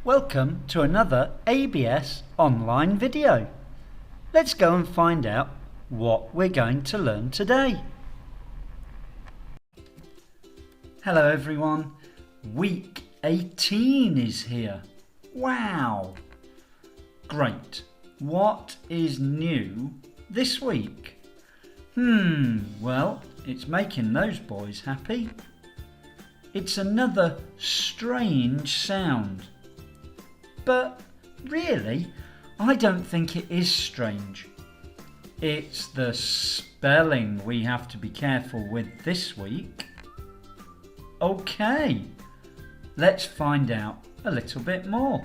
Welcome to another ABS online video. Let's go and find out what we're going to learn today. Hello everyone, week 18 is here. Wow! Great. What is new this week? Well, it's making those boys happy. It's another strange sound. But really, I don't think it is strange. It's the spelling we have to be careful with this week. Okay, let's find out a little bit more.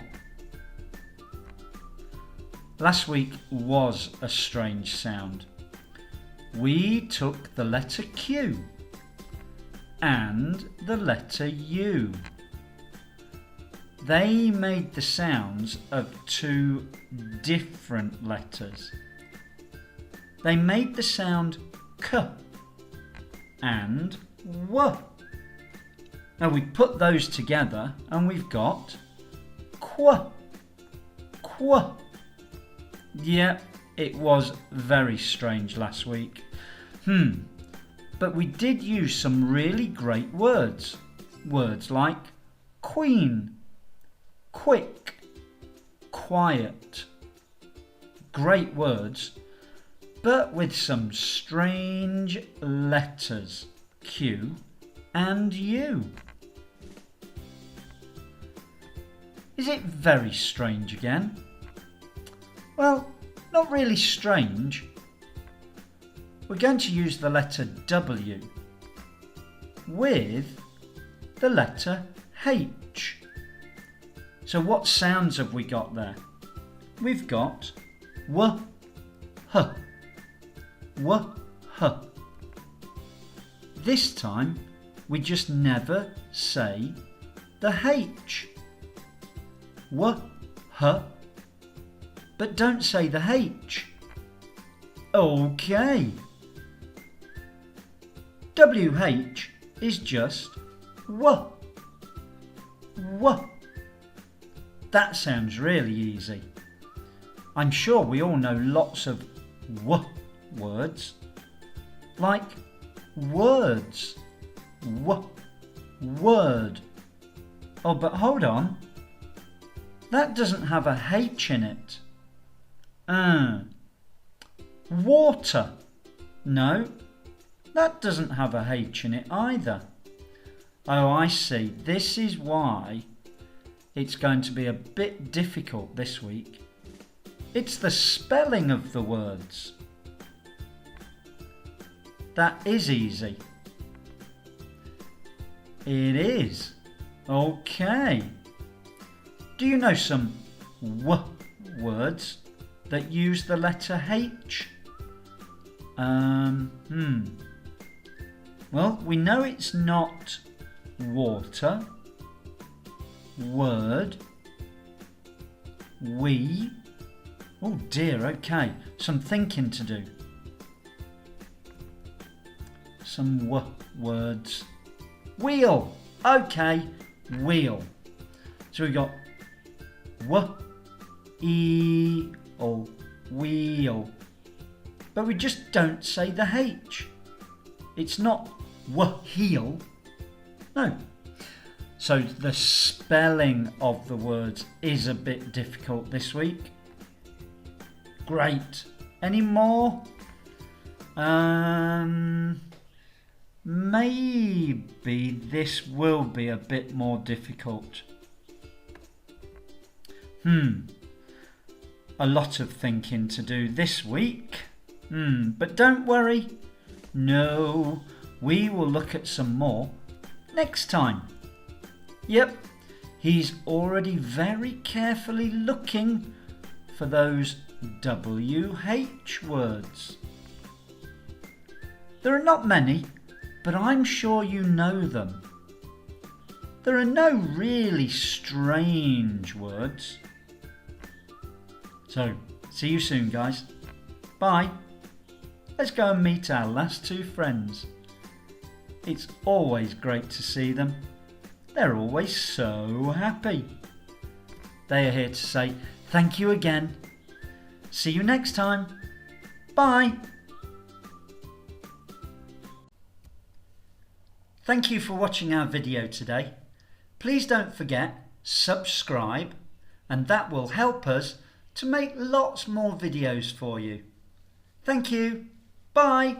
Last week was a strange sound. We took the letter Q and the letter U. They made the sounds of two different letters. They made the sound K and W. Now we put those together and we've got Qu. Qu. Yeah, it was very strange last week. But we did use some really great words. Words like queen, quick, quiet. Great words, but with some strange letters, Q and U. Is it very strange again? Well, not really strange. We're going to use the letter W with the letter H. So what sounds have we got there? We've got W, H, W, H. This time we just never say the H. W, H, but don't say the H. Okay. WH is just W. W. That sounds really easy. I'm sure we all know lots of W words, like words, W, word. Oh, but hold on. That doesn't have a H in it. Water. No, that doesn't have a H in it either. Oh, I see. This is why it's going to be a bit difficult this week. It's the spelling of the words. That is easy. It is. Okay. Do you know some W words that use the letter H? Well, we know it's not water, word, we. Oh dear, okay, some thinking to do. Some words. Wheel, okay, wheel. So we've got w-e-l, wheel. But we just don't say the H. It's not w-heel. No. So the spelling of the words is a bit difficult this week. Great. Any more? Maybe this will be a bit more difficult. A lot of thinking to do this week. But don't worry. No, we will look at some more next time. Yep, he's already very carefully looking for those WH words. There are not many, but I'm sure you know them. There are no really strange words. So, see you soon, guys. Bye. Let's go and meet our last two friends. It's always great to see them. They're always so happy. They are here to say thank you again. See you next time. Bye. Thank you for watching our video today. Please don't forget, subscribe, and that will help us to make lots more videos for you. Thank you. Bye.